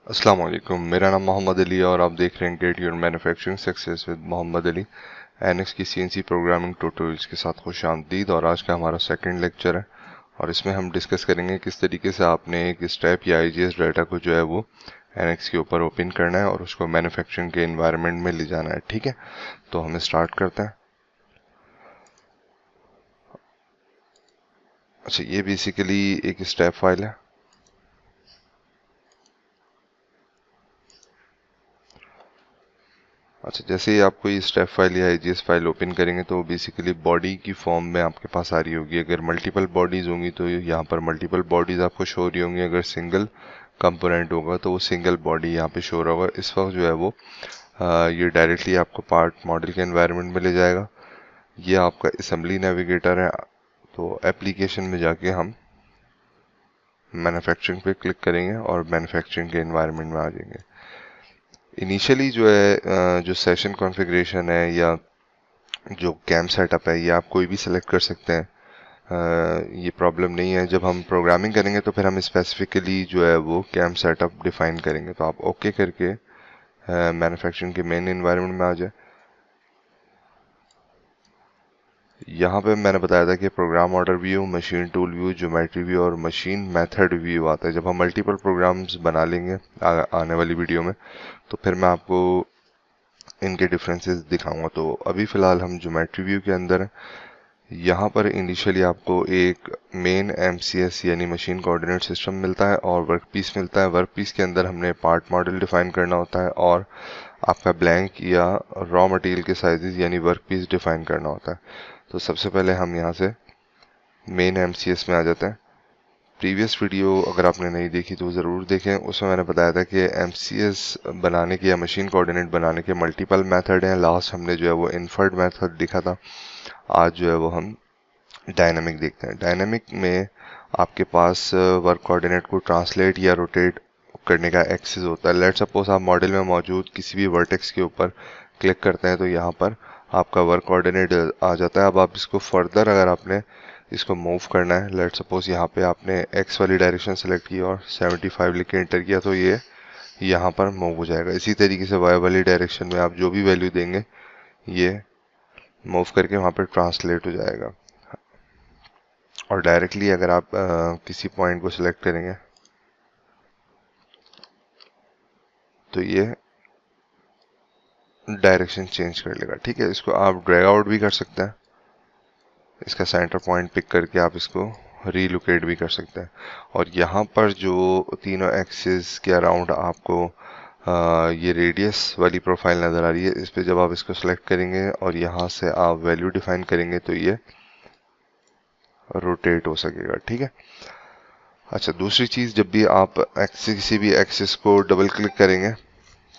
अस्सलाम वालेकुम। मेरा नाम मोहम्मद अली है और आप देख रहे हैं get your manufacturing success with Mohammad Ali. NX की सीएनसी प्रोग्रामिंग ट्यूटोरियल्स के साथ खुश आमदीद। और आज का हमारा सेकंड लेक्चर है और इसमें हम डिस्कस करेंगे किस तरीके से आपने एक स्टेप या आईजीएस डाटा को जो है वो एनएक्स के ऊपर ओपन करना है और उसको मैन्युफैक्चरिंग के इन्वायरमेंट में ले जाना है। ठीक है, तो हम स्टार्ट करते हैं। अच्छा, ये बेसिकली एक स्टेप फाइल है। अच्छा, जैसे ही आप कोई स्टेप फाइल या आईजीएस फाइल ओपन करेंगे तो बेसिकली बॉडी की फॉर्म में आपके पास आ रही होगी। अगर मल्टीपल बॉडीज होंगी तो यहाँ पर मल्टीपल बॉडीज आपको शो हो रही होंगी। अगर सिंगल कंपोनेंट होगा तो वो सिंगल बॉडी यहाँ पे शो हो रहा होगा। इस वक्त जो है वो ये डायरेक्टली आपको पार्ट मॉडल के एनवायरनमेंट में ले जाएगा। ये आपका असेंबली नेविगेटर है। तो एप्लीकेशन में जाके हम मैन्युफैक्चरिंग पे क्लिक करेंगे और मैन्युफैक्चरिंग के एनवायरनमेंट में आ जाएंगे। इनिशियली जो है जो सेशन कॉन्फ़िगरेशन है या जो कैम सेटअप है ये आप कोई भी सिलेक्ट कर सकते हैं। ये प्रॉब्लम नहीं है। जब हम प्रोग्रामिंग करेंगे तो फिर हम स्पेसिफिकली जो है वो कैम सेटअप डिफाइन करेंगे। तो आप ओके करके मैन्युफैक्चरिंग के मेन एनवायरनमेंट में आ जाए। यहाँ पे मैंने बताया था कि program order view, machine tool view, geometry view और मशीन मेथड व्यू आता है। जब हम मल्टीपल प्रोग्राम्स बना लेंगे आने वाली वीडियो में तो फिर मैं आपको इनके डिफरेंसेस दिखाऊंगा। तो अभी फ़िलहाल हम ज्योमेट्री व्यू के अंदर हैं। यहाँ पर इनिशियली आपको एक मेन एमसीएस यानी मशीन कोऑर्डिनेट सिस्टम मिलता है और वर्क पीस मिलता है। वर्क पीस के अंदर हमने पार्ट मॉडल डिफाइन करना होता है और आपका ब्लैंक या रॉ मटेरियल के साइजेस यानी वर्क पीस डिफाइन करना होता है। तो सबसे पहले हम यहाँ से मेन एमसीएस में आ जाते हैं। प्रीवियस वीडियो अगर आपने नहीं देखी तो ज़रूर देखें। उसमें मैंने बताया था कि एमसीएस बनाने के या मशीन कोऑर्डिनेट बनाने के मल्टीपल मेथड हैं। लास्ट हमने जो है वो इन्फर्ड मेथड देखा था। आज जो है वो हम डायनामिक देखते हैं। डायनामिक में आपके पास वर्क कोऑर्डिनेट को ट्रांसलेट या रोटेट करने का एक्सेस होता है। लेट सपोज आप मॉडल में मौजूद किसी भी वर्टेक्स के ऊपर क्लिक करते हैं तो यहाँ पर आपका वर्क कोऑर्डिनेट आ जाता है। अब आप इसको फर्दर अगर आपने इसको मूव करना है, लेट सपोज यहाँ पे आपने एक्स वाली डायरेक्शन सेलेक्ट की और 75 लिख के एंटर किया तो ये यहाँ पर मूव हो जाएगा। इसी तरीके से वाई वाली डायरेक्शन में आप जो भी वैल्यू देंगे ये मूव करके वहाँ पर ट्रांसलेट हो जाएगा। और डायरेक्टली अगर आप किसी पॉइंट को सिलेक्ट करेंगे तो ये डायरेक्शन चेंज कर लेगा। ठीक है, इसको आप ड्रैग आउट भी कर सकते हैं। इसका सेंटर पॉइंट पिक करके आप इसको रीलोकेट भी कर सकते हैं। और यहाँ पर जो तीनों एक्सिस के अराउंड आपको ये रेडियस वाली प्रोफाइल नज़र आ रही है, इस पे जब आप इसको सेलेक्ट करेंगे और यहाँ से आप वैल्यू डिफाइन करेंगे तो ये रोटेट हो सकेगा। ठीक है। अच्छा, दूसरी चीज़, जब भी आप किसी भी एक्सिस को डबल क्लिक करेंगे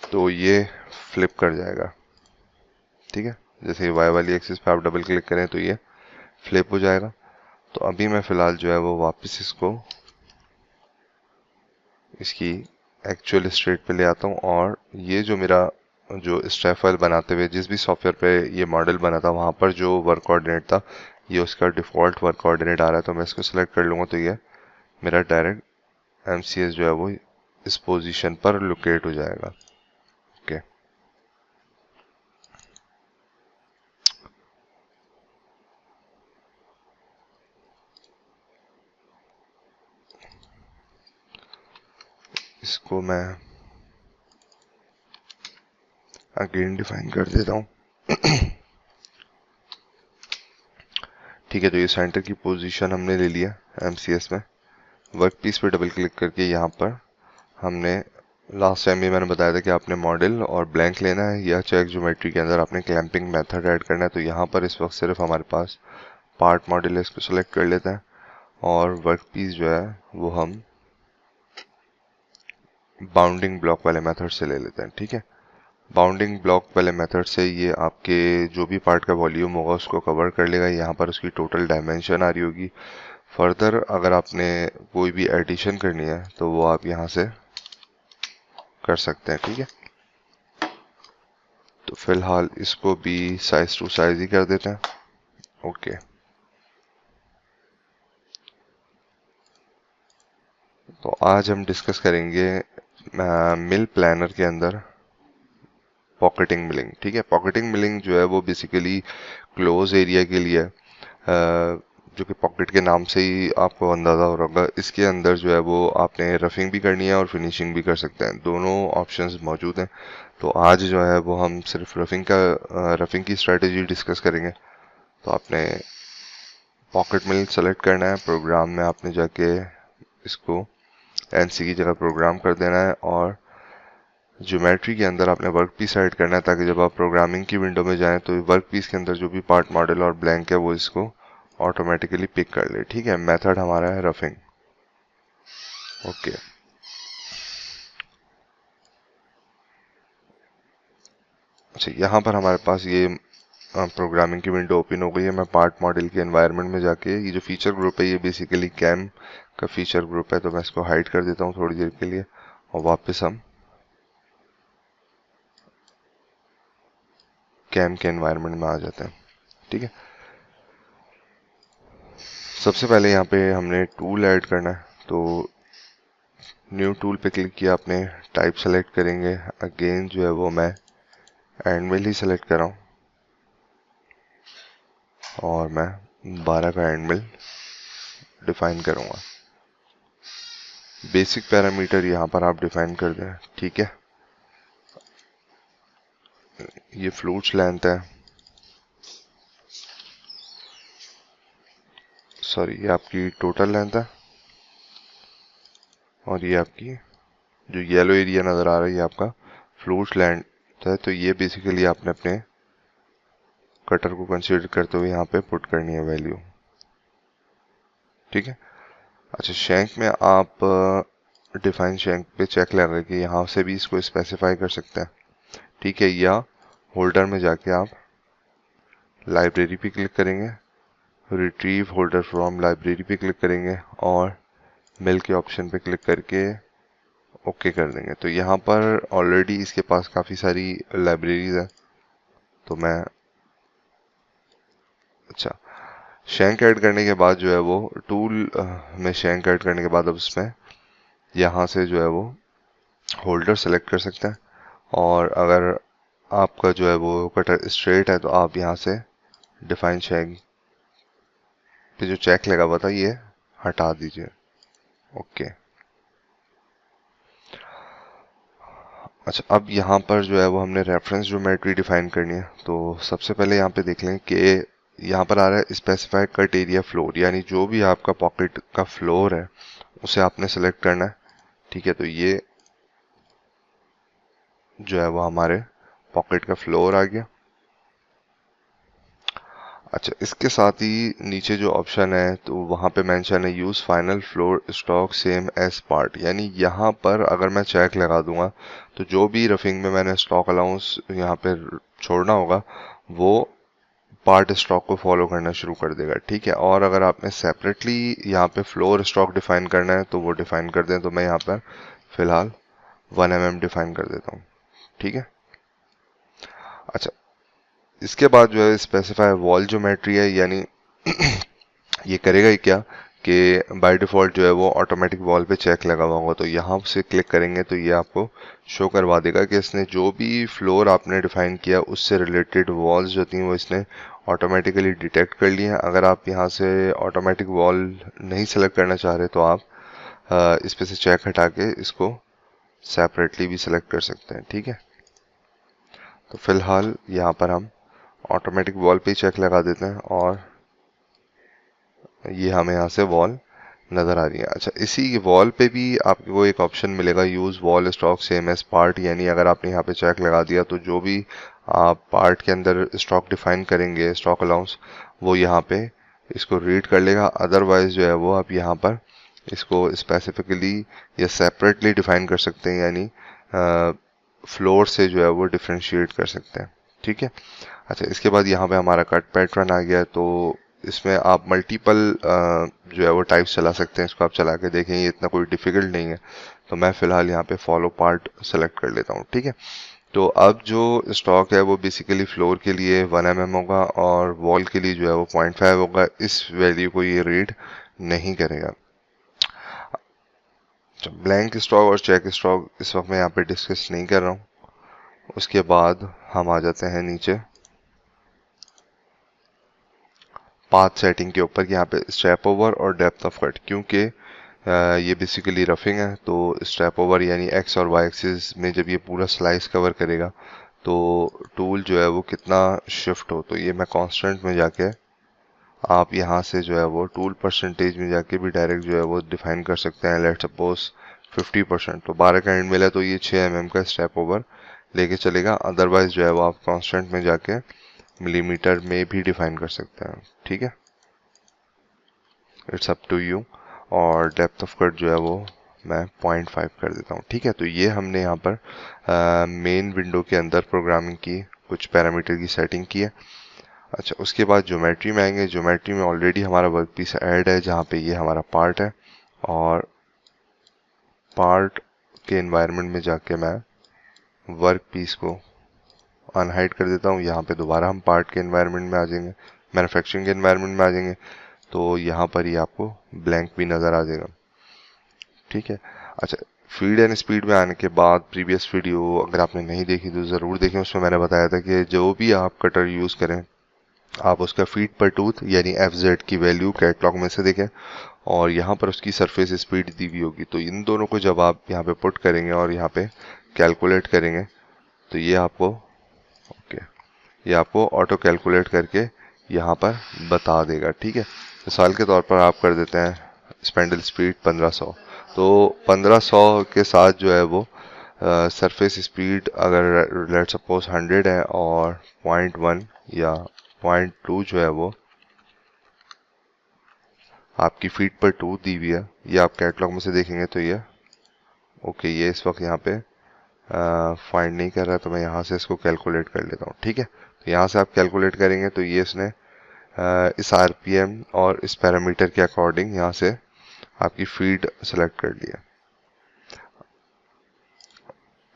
तो ये फ्लिप कर जाएगा। ठीक है, जैसे वाई वाली एक्सिस पे आप डबल क्लिक करें तो ये फ्लिप हो जाएगा। तो अभी मैं फ़िलहाल जो है वो वापस इसको इसकी एक्चुअल स्टेट पे ले आता हूँ और ये जो मेरा जो स्टेप फाइल बनाते हुए जिस भी सॉफ्टवेयर पे ये मॉडल बना था वहाँ पर जो वर्क कोऑर्डिनेट था ये उसका डिफ़ॉल्ट वर्क कोऑर्डिनेट आ रहा है। तो मैं इसको सेलेक्ट कर लूँगा तो ये मेरा डायरेक्ट एमसीएस जो है वो इस पोजीशन पर लोकेट हो जाएगा। ओके, इसको मैं अगेन डिफाइन कर देता हूँ। ठीक है, तो ये सेंटर की पोजीशन हमने ले लिया एमसीएस में। वर्क पीस पे डबल क्लिक करके यहाँ पर हमने लास्ट टाइम भी मैंने बताया था कि आपने मॉडल और ब्लैंक लेना है या चेक ज्योमेट्री के अंदर आपने क्लैंपिंग मेथड ऐड करना है। तो यहाँ पर इस वक्त सिर्फ हमारे पास पार्ट मॉडल है, इसको सेलेक्ट कर लेते हैं और वर्क पीस जो है वो हम बाउंडिंग ब्लॉक वाले मेथड से ले लेते हैं। ठीक है, बाउंडिंग ब्लॉक वाले मेथड से ये आपके जो भी पार्ट का वॉल्यूम होगा उसको कवर कर लेगा। यहाँ पर उसकी टोटल डायमेंशन आ रही होगी। फर्दर अगर आपने कोई भी एडिशन करनी है तो वो आप यहाँ से कर सकते हैं। ठीक है, तो फिलहाल इसको भी साइज टू साइज ही कर देते हैं। ओके, तो आज हम डिस्कस करेंगे मिल प्लानर के अंदर पॉकेटिंग मिलिंग। ठीक है, पॉकेटिंग मिलिंग जो है वो बेसिकली क्लोज एरिया के लिए है, जो कि पॉकेट के नाम से ही आपको अंदाज़ा हो रहा होगा। इसके अंदर जो है वो आपने रफिंग भी करनी है और फिनिशिंग भी कर सकते हैं, दोनों ऑप्शंस मौजूद हैं। तो आज जो है वो हम सिर्फ रफिंग की स्ट्रेटजी डिस्कस करेंगे। तो आपने पॉकेट मिल सेलेक्ट करना है, प्रोग्राम में आपने जाके इसको एनसी की जगह प्रोग्राम कर देना है और ज्योमेट्री के अंदर आपने वर्क पीस ऐड करना है, ताकि जब आप प्रोग्रामिंग की विंडो में जाएं तो वर्क पीस के अंदर जो भी पार्ट मॉडल और ब्लैंक है वो इसको ऑटोमेटिकली पिक कर ले। ठीक है, मेथड हमारा है रफिंग। ओके, अच्छा यहाँ पर हमारे पास ये प्रोग्रामिंग की विंडो ओपन हो गई है। मैं पार्ट मॉडल के एनवायरनमेंट में जाके ये जो फीचर ग्रुप है ये बेसिकली कैम का फीचर ग्रुप है, तो मैं इसको हाइड कर देता हूँ थोड़ी देर के लिए और वापस हम कैम के एनवायरनमेंट में आ जाते हैं। ठीक है, सबसे पहले यहाँ पे हमने टूल ऐड करना है, तो न्यू टूल पे क्लिक किया आपने, टाइप सेलेक्ट करेंगे। अगेन जो है वो मैं एंड मिल ही सेलेक्ट कर रहा हूँ और मैं 12 का एंड मिल डिफाइन करूँगा। बेसिक पैरामीटर यहाँ पर आप डिफाइन कर दें। ठीक है, ये फ्लूट्स लेंथ है, सॉरी ये आपकी टोटल लेंथ है, और ये आपकी जो येलो एरिया नज़र आ रही है आपका फ्लूट्स लेंथ है। तो ये बेसिकली आपने अपने कटर को कंसीडर करते हुए यहाँ पे पुट करनी है वैल्यू। ठीक है, अच्छा शैंक में आप डिफाइन शैंक पे चेक लगा के यहाँ से भी इसको स्पेसिफाई कर सकते हैं। ठीक है, या होल्डर में जाके आप लाइब्रेरी पे क्लिक करेंगे, रिट्रीव होल्डर फ्रॉम लाइब्रेरी पे क्लिक करेंगे और मिल के ऑप्शन पे क्लिक करके ओके कर देंगे। तो यहाँ पर ऑलरेडी इसके पास काफ़ी सारी लाइब्रेरीज है। तो मैं अच्छा शैंक ऐड करने के बाद जो है वो टूल में शैंक ऐड करने के बाद अब उसमें यहाँ से जो है वो होल्डर सेलेक्ट कर सकते हैं, और अगर आपका जो है वो कटर स्ट्रेट है तो आप यहाँ से डिफाइन शैंक पे जो चेक लगा हुआ था ये हटा दीजिए। ओके, अच्छा अब यहाँ पर जो है वो हमने रेफरेंस ज्योमेट्री डिफाइन करनी है। तो सबसे पहले यहाँ पे देख लें कि यहाँ पर आ रहा है स्पेसिफाइड कट एरिया फ्लोर, यानी जो भी आपका पॉकेट का फ्लोर है उसे आपने सेलेक्ट करना है। ठीक है, तो ये जो है वो हमारे पॉकेट का फ्लोर आ गया। अच्छा, इसके साथ ही नीचे जो ऑप्शन है तो वहाँ पे मेंशन है use final floor stock same as part, यानी यहाँ पर अगर मैं चेक लगा दूंगा तो जो भी रफिंग में मैंने स्टॉक अलाउंस यहाँ पे छोड़ना होगा वो पार्ट स्टॉक को फॉलो करना शुरू कर देगा। ठीक है, और अगर आपने सेपरेटली यहाँ पे फ्लोर स्टॉक डिफाइन करना है तो वो डिफाइन कर दें। तो मैं यहाँ पर फिलहाल 1 mm डिफाइन कर देता हूँ। ठीक है, अच्छा इसके बाद जो है स्पेसिफाई वॉल ज्योमेट्री है, यानी ये करेगा ही क्या कि बाय डिफ़ॉल्ट जो है वो ऑटोमेटिक वॉल पे चेक लगा हुआ होगा। तो यहाँ से क्लिक करेंगे तो ये आपको शो करवा देगा कि इसने जो भी फ्लोर आपने डिफाइन किया उससे रिलेटेड वॉल्स जो थी वो इसने ऑटोमेटिकली डिटेक्ट कर लिए हैं। अगर आप यहाँ से ऑटोमेटिक वॉल नहीं सेलेक्ट करना चाह रहे तो आप इस पे से चेक हटा के इसको सेपरेटली भी सिलेक्ट कर सकते हैं। ठीक है, तो फिलहाल यहाँ पर हम ऑटोमेटिक वॉल पे चेक लगा देते हैं और ये हमें यहाँ से वॉल नज़र आ रही है। अच्छा, इसी वॉल पे भी आपको एक ऑप्शन मिलेगा use wall stock same as part, यानी अगर आपने यहाँ पे चेक लगा दिया तो जो भी आप पार्ट के अंदर स्टॉक डिफाइन करेंगे स्टॉक अलाउंस वो यहाँ पे इसको रीड कर लेगा। अदरवाइज जो है वो आप यहाँ पर इसको स्पेसिफिकली या सेपरेटली डिफाइन कर सकते हैं, यानी फ्लोर से जो है वो डिफ्रेंशिएट कर सकते हैं। ठीक है, अच्छा इसके बाद यहाँ पे हमारा कट पैटर्न आ गया है। तो इसमें आप मल्टीपल जो है वो टाइप्स चला सकते हैं। इसको आप चला के देखें, ये इतना कोई डिफिकल्ट नहीं है। तो मैं फिलहाल यहाँ पे फॉलो पार्ट सेलेक्ट कर लेता हूँ। ठीक है, तो अब जो स्टॉक है वो बेसिकली फ्लोर के लिए 1 mm होगा और वॉल के लिए जो है वो 0.5 होगा। इस वैल्यू को ये रीड नहीं करेगा। ब्लैंक स्ट्रोक और चेक स्ट्रोक इस वक्त मैं यहाँ पे डिस्कस नहीं कर रहा हूँ। उसके बाद हम आ जाते हैं नीचे पाथ सेटिंग के ऊपर, यहाँ पे स्टेप ओवर और डेप्थ ऑफ कट, क्योंकि ये बेसिकली रफिंग है, तो स्टेप ओवर यानी एक्स और वाई एक्सिस में जब ये पूरा स्लाइस कवर करेगा तो टूल जो है वो कितना शिफ्ट हो, तो ये मैं कांस्टेंट में जाके आप यहाँ से जो है वो टूल परसेंटेज में जाके भी डायरेक्ट जो है वो डिफाइन कर सकते हैं। लेट्स सपोज 50%, तो 12 का एंड मिला तो ये 6 mm का स्टेप ओवर लेके चलेगा। अदरवाइज जो है वो आप कांस्टेंट में जाके मिलीमीटर में भी डिफाइन कर सकते हैं, ठीक है, इट्स अप टू यू। और डेप्थ ऑफ कट जो है वो मैं 0.5 कर देता हूँ, ठीक है। तो ये हमने यहाँ पर मेन विंडो के अंदर प्रोग्रामिंग की, कुछ पैरामीटर की सेटिंग की है। अच्छा, उसके बाद ज्योमेट्री में आएंगे। ज्योमेट्री में ऑलरेडी हमारा वर्क पीस ऐड है, जहाँ पे ये हमारा पार्ट है, और पार्ट के एनवायरनमेंट में जाके मैं वर्क पीस को अनहाइड कर देता हूँ। यहाँ पे दोबारा हम पार्ट के एनवायरनमेंट में आ जाएंगे, मैन्युफैक्चरिंग के एनवायरनमेंट में आ जाएंगे, तो यहाँ पर ही आपको ब्लैंक भी नज़र आ जाएगा, ठीक है। अच्छा, फीड एंड स्पीड में आने के बाद प्रीवियस वीडियो अगर आपने नहीं देखी तो ज़रूर देखें, उसमें मैंने बताया था कि जो भी आप कटर यूज़ करें आप उसका फीट पर टूथ यानी FZ की वैल्यू कैटलॉग में से देखें, और यहाँ पर उसकी सरफेस स्पीड दी हुई होगी। तो इन दोनों को जब आप यहाँ पे पुट करेंगे और यहाँ पे कैलकुलेट करेंगे तो ये आपको ये आपको ऑटो कैलकुलेट करके यहाँ पर बता देगा, ठीक है। मिसाल के तौर पर आप कर देते हैं स्पेंडल स्पीड 1500, तो 1500 के साथ जो है वो सरफेस स्पीड अगर लेट्स सपोज 100 है और 0.1 या 0.2 जो है वो आपकी फीट पर टू दी हुई है, ये आप कैटलॉग में से देखेंगे तो ये ओके, ये इस वक्त यहाँ पे फाइंड नहीं कर रहा, तो मैं यहाँ से इसको कैलकुलेट कर लेता हूँ, ठीक है। तो यहाँ से आप कैलकुलेट करेंगे तो ये इसने इस RPM और इस पैरामीटर के अकॉर्डिंग यहाँ से आपकी फीड सेलेक्ट कर लिया।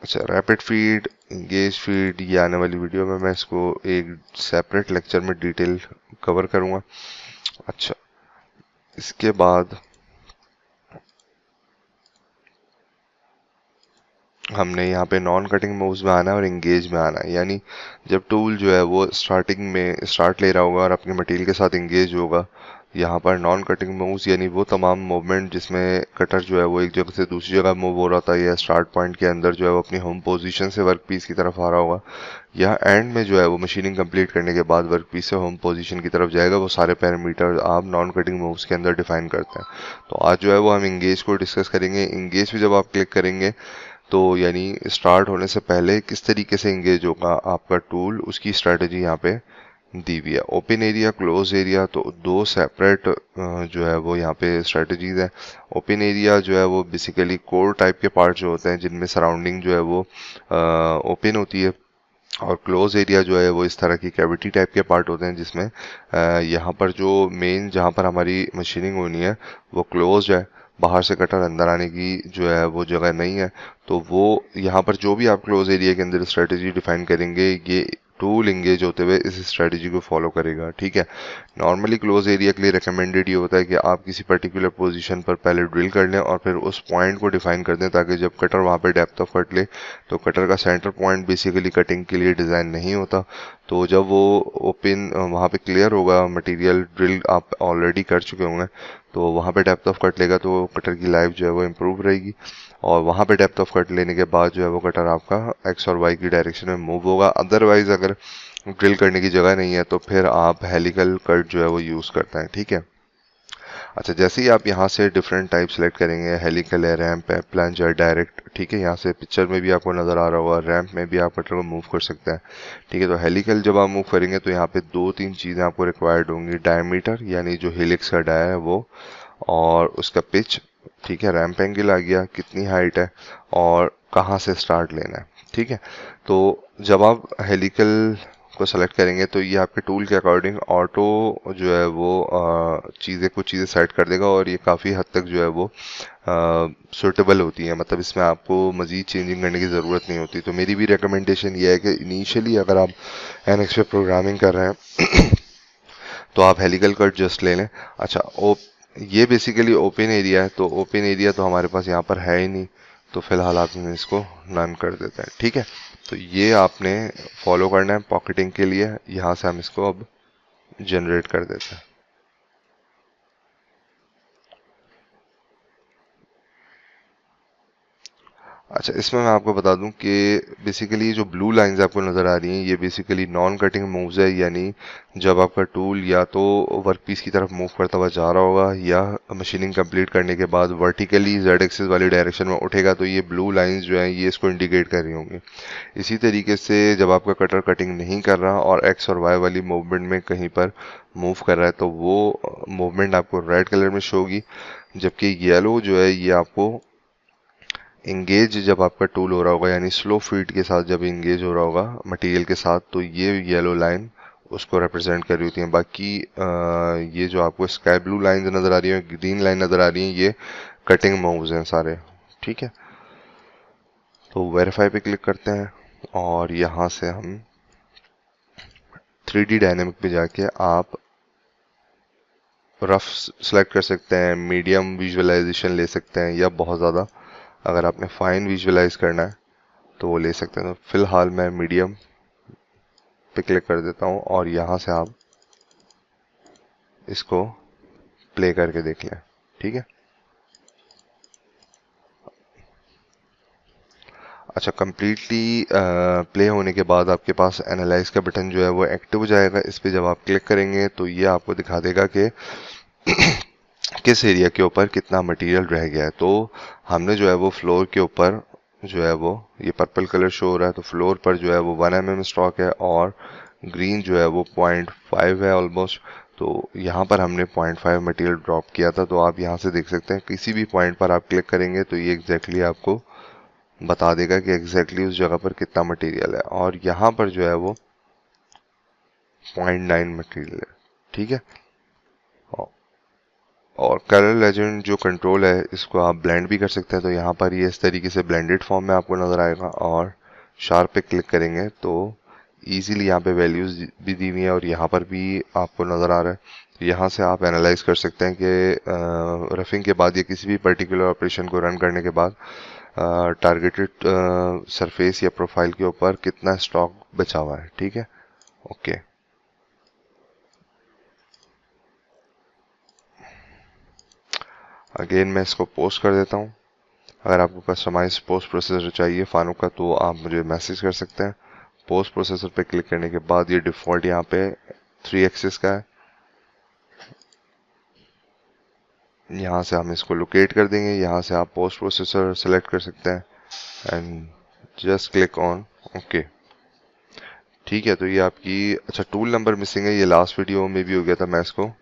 अच्छा, रैपिड फीड, इंगेज फीड, ये आने वाली वीडियो में मैं इसको एक सेपरेट लेक्चर में डिटेल कवर करूँगा। अच्छा, इसके बाद हमने यहाँ पे नॉन कटिंग मूव्स में आना है और इंगेज में आना है, यानी जब टूल जो है वो स्टार्टिंग में स्टार्ट ले रहा होगा और अपने मटेरियल के साथ इंगेज होगा, यहाँ पर नॉन कटिंग मूव्स यानी वो तमाम मूवमेंट जिसमें कटर जो है वो एक जगह से दूसरी जगह मूव हो रहा था या स्टार्ट पॉइंट के अंदर जो है वो अपनी होम पोजीशन से वर्क पीस की तरफ आ रहा होगा, या एंड में जो है वो मशीनिंग कंप्लीट करने के बाद वर्क पीस से होम पोजीशन की तरफ जाएगा, वो सारे पैरामीटर आप नॉन कटिंग मूव्स के अंदर डिफाइन करते हैं। तो आज जो है वो हम इंगेज को डिस्कस करेंगे। इंगेज पे जब आप क्लिक करेंगे तो यानी स्टार्ट होने से पहले किस तरीके से इंगेज होगा आपका टूल, उसकी स्ट्रेटजी यहाँ पे दी हुई है। ओपन एरिया, क्लोज एरिया, तो दो सेपरेट जो है वो यहाँ पे स्ट्रेटजीज है। ओपन एरिया जो है वो बेसिकली कोर टाइप के पार्ट जो होते हैं जिनमें सराउंडिंग जो है वो ओपन होती है, और क्लोज एरिया जो है वो इस तरह की कैविटी टाइप के पार्ट होते हैं जिसमें यहाँ पर जो मेन जहाँ पर हमारी मशीनिंग होनी है वो क्लोज है, बाहर से कटर अंदर आने की जो है वो जगह नहीं है। तो वो यहाँ पर जो भी आप क्लोज एरिया के अंदर स्ट्रेटजी डिफाइन करेंगे ये टूल इंगेज होते हुए इस स्ट्रेटजी को फॉलो करेगा, ठीक है। नॉर्मली क्लोज एरिया के लिए रिकमेंडेड ये होता है कि आप किसी पर्टिकुलर पोजीशन पर पहले ड्रिल कर लें और फिर उस पॉइंट को डिफाइन कर दें, ताकि जब कटर वहाँ पे डेप्थ ऑफ कट ले तो कटर का सेंटर पॉइंट बेसिकली कटिंग के लिए डिज़ाइन नहीं होता। तो जब वो ओपन वहाँ पे क्लियर होगा, मटेरियल ड्रिल आप ऑलरेडी कर चुके होंगे, तो वहाँ पे डेप्थ ऑफ कट लेगा तो कटर की लाइफ जो है वो इम्प्रूव रहेगी, और वहाँ पे डेप्थ ऑफ कट लेने के बाद जो है वो कटर आपका एक्स और वाई की डायरेक्शन में मूव होगा। अदरवाइज अगर ड्रिल करने की जगह नहीं है तो फिर आप हेलिकल कट जो है वो यूज़ करते हैं, ठीक है। अच्छा, जैसे ही आप यहाँ से डिफरेंट टाइप सेलेक्ट करेंगे, हेलिकल है, रैम्प है, प्लंज है, डायरेक्ट, ठीक है। यहाँ से पिक्चर में भी आपको नज़र आ रहा होगा, रैम्प में भी आप कटर को मूव कर सकते हैं, ठीक है। तो हेलिकल जब आप मूव करेंगे तो यहाँ पे 2-3 चीज़ें आपको रिक्वायर्ड होंगी, डायमीटर यानी जो हेलिक्स का डाया है वो, और उसका पिच, ठीक है, रैम्प एंगल आ गया, कितनी हाइट है और कहाँ से स्टार्ट लेना है, ठीक है। तो जब आप हेलिकल को सेलेक्ट करेंगे तो ये आपके टूल के अकॉर्डिंग ऑटो जो है वो कुछ चीज़ें सेट कर देगा, और ये काफ़ी हद तक जो है वो सुटेबल होती है, मतलब इसमें आपको मज़ीद चेंजिंग करने की ज़रूरत नहीं होती। तो मेरी भी रिकमेंडेशन ये है कि इनिशियली अगर आप NX पे प्रोग्रामिंग कर रहे हैं तो आप हेलिकल कट जस्ट ले लें। अच्छा, ये बेसिकली ओपन एरिया है, तो ओपन एरिया तो हमारे पास यहाँ पर है ही नहीं, तो फिलहाल आप इसको नन कर देते हैं। ठीक है, तो ये आपने फॉलो करना है पॉकेटिंग के लिए। यहाँ से हम इसको अब जनरेट कर देते हैं। अच्छा, इसमें मैं आपको बता दूं कि बेसिकली ये जो ब्लू लाइंस आपको नज़र आ रही हैं, ये बेसिकली नॉन कटिंग मूव्स है, यानी जब आपका टूल या तो वर्कपीस की तरफ मूव करता हुआ जा रहा होगा या मशीनिंग कंप्लीट करने के बाद वर्टिकली जेड एक्सिस वाली डायरेक्शन में उठेगा, तो ये ब्लू लाइंस जो हैं ये इसको इंडिकेट कर रही होंगी। इसी तरीके से जब आपका कटर कटिंग नहीं कर रहा और एक्स और वाई वाली मूवमेंट में कहीं पर मूव कर रहा है, तो वो मूवमेंट आपको रेड कलर में शो होगी। जबकि येलो जो है ये आपको इंगेज जब आपका टूल हो रहा होगा, यानी स्लो फीड के साथ जब इंगेज हो रहा होगा मटेरियल के साथ, तो ये येलो लाइन उसको रिप्रेजेंट कर रही होती है। बाकी ये जो आपको स्काई ब्लू लाइन नज़र आ रही है, ग्रीन लाइन नज़र आ रही है, ये कटिंग मूव्स हैं सारे। ठीक है, तो वेरीफाई पे क्लिक करते हैं और यहाँ से हम 3D डायनेमिक पे जाके आप रफ सेलेक्ट कर सकते हैं, मीडियम विजुअलाइजेशन ले सकते हैं, या बहुत ज़्यादा अगर आपने फाइन विजुअलाइज करना है तो वो ले सकते हैं। तो फिलहाल मैं मीडियम पे क्लिक कर देता हूँ और यहाँ से आप इसको प्ले करके देख लें। ठीक है, अच्छा, कंप्लीटली प्ले होने के बाद आपके पास एनालाइज का बटन जो है वो एक्टिव हो जाएगा। इस पे जब आप क्लिक करेंगे तो ये आपको दिखा देगा कि किस एरिया के ऊपर कितना मटेरियल रह गया है। तो हमने जो है वो फ्लोर के ऊपर जो है वो ये पर्पल कलर शो हो रहा है, तो फ्लोर पर जो है वो 1 mm स्टॉक है और ग्रीन जो है वो 0.5 है ऑलमोस्ट। तो यहाँ पर हमने 0.5 मटेरियल ड्रॉप किया था। तो आप यहाँ से देख सकते हैं, किसी भी पॉइंट पर आप क्लिक करेंगे तो ये एग्जैक्टली आपको बता देगा कि एग्जैक्टली उस जगह पर कितना मटेरियल है, और यहाँ पर जो है वो 0.9 मटेरियल है। ठीक है, और कलर लेजेंड जो कंट्रोल है इसको आप ब्लेंड भी कर सकते हैं। तो यहाँ पर ये इस तरीके से ब्लेंडेड फॉर्म में आपको नज़र आएगा, और शार्प पे क्लिक करेंगे तो इजीली यहाँ पे वैल्यूज भी दी हुई है और यहाँ पर भी आपको नज़र आ रहा है। यहाँ से आप एनालाइज कर सकते हैं कि रफिंग के बाद या किसी भी पर्टिकुलर ऑपरेशन को रन करने के बाद टारगेटेड सरफेस या प्रोफाइल के ऊपर कितना स्टॉक बचा हुआ है। ठीक है, ओके। अगेन मैं इसको पोस्ट कर देता हूँ। अगर आपको कस्टमाइज पोस्ट प्रोसेसर चाहिए फानुक का, तो आप मुझे मैसेज कर सकते हैं। पोस्ट प्रोसेसर पे क्लिक करने के बाद ये डिफ़ॉल्ट यहाँ पे 3 एक्सिस का है। यहाँ से हम इसको लोकेट कर देंगे। यहाँ से आप पोस्ट प्रोसेसर सेलेक्ट कर सकते हैं and just click on okay. ठीक है, तो ये आपकी, अच्छा, टूल नंबर मिसिंग है, ये लास्ट वीडियो में भी हो गया था। मैं इसको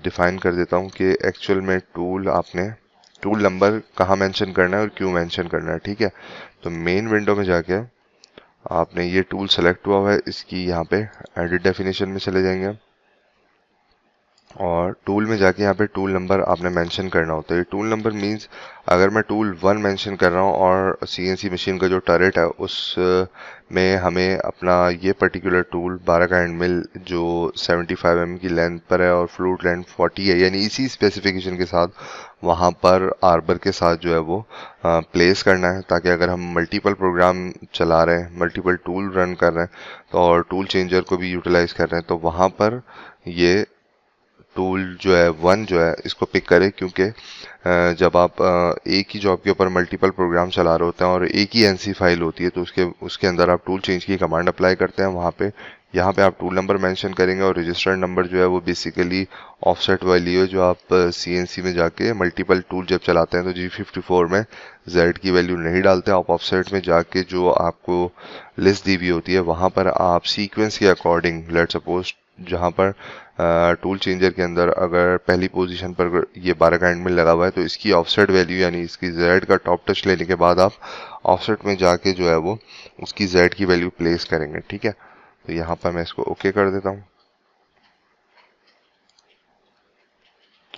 डिफाइन कर देता हूँ कि एक्चुअल में टूल नंबर कहाँ मेंशन करना है और क्यों मेंशन करना है। ठीक है, तो मेन विंडो में जाके आपने ये टूल सेलेक्ट हुआ है, इसकी यहाँ पे एडिट डेफिनेशन में चले जाएंगे और टूल में जाके यहाँ पे टूल नंबर आपने मेंशन करना होता है। ये टूल नंबर मींस अगर मैं टूल 1 मेंशन कर रहा हूँ और सीएनसी मशीन का जो टरेट है उस में हमें अपना ये पर्टिकुलर टूल 12 का एंड मिल जो 75 mm की लेंथ पर है और फ्लूट लेंथ 40 है, यानी इसी स्पेसिफिकेशन के साथ वहाँ पर आर्बर के साथ जो है वो प्लेस करना है, ताकि अगर हम मल्टीपल प्रोग्राम चला रहे हैं, मल्टीपल टूल रन कर रहे हैं तो और टूल चेंजर को भी यूटिलाइज कर रहे हैं, तो वहाँ पर ये टूल जो है 1 जो है इसको पिक करें। क्योंकि जब आप एक ही जॉब के ऊपर मल्टीपल प्रोग्राम चला रहे होते हैं और एक ही एनसी फाइल होती है, तो उसके अंदर आप टूल चेंज की कमांड अप्लाई करते हैं। वहाँ पे यहाँ पे आप टूल नंबर मेंशन करेंगे और रजिस्टर्ड नंबर जो है वो बेसिकली ऑफसेट वैल्यू है, जो आप सीएनसी में जाके मल्टीपल टूल जब चलाते हैं तो G54 में जेड की वैल्यू नहीं डालते। आप ऑफसेट में जाके जो आपको लिस्ट दी हुई होती है वहाँ पर आप सीक्वेंस के अकॉर्डिंग, लेट सपोज जहाँ पर टूल चेंजर के अंदर अगर पहली पोजीशन पर ये 12 का एंड मिल लगा हुआ है, तो इसकी ऑफसेट वैल्यू यानी इसकी जेड का टॉप टच लेने के बाद आप ऑफसेट में जाके जो है वो उसकी जेड की वैल्यू प्लेस करेंगे। ठीक है, तो यहाँ पर मैं इसको ओके कर देता हूँ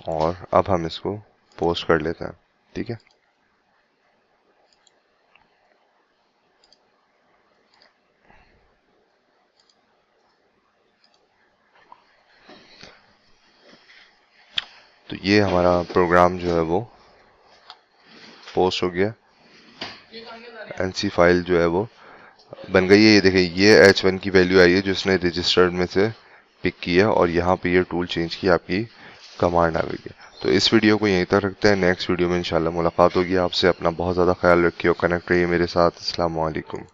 और अब हम इसको पोस्ट कर लेते हैं। ठीक है, ये हमारा प्रोग्राम जो है वो पोस्ट हो गया। एनसी फाइल जो है वो बन गई है। ये देखिए, ये H1 की वैल्यू आई है जो इसने रजिस्टर्ड में से पिक किया, और यहाँ पे ये टूल चेंज किया, आपकी कमांड आ गई है। तो इस वीडियो को यहीं तक रखते हैं। नेक्स्ट वीडियो में इंशाल्लाह मुलाकात होगी आपसे। अपना बहुत ज़्यादा ख्याल रखिए और कनेक्ट रहिए मेरे साथ। अस्सलाम वालेकुम।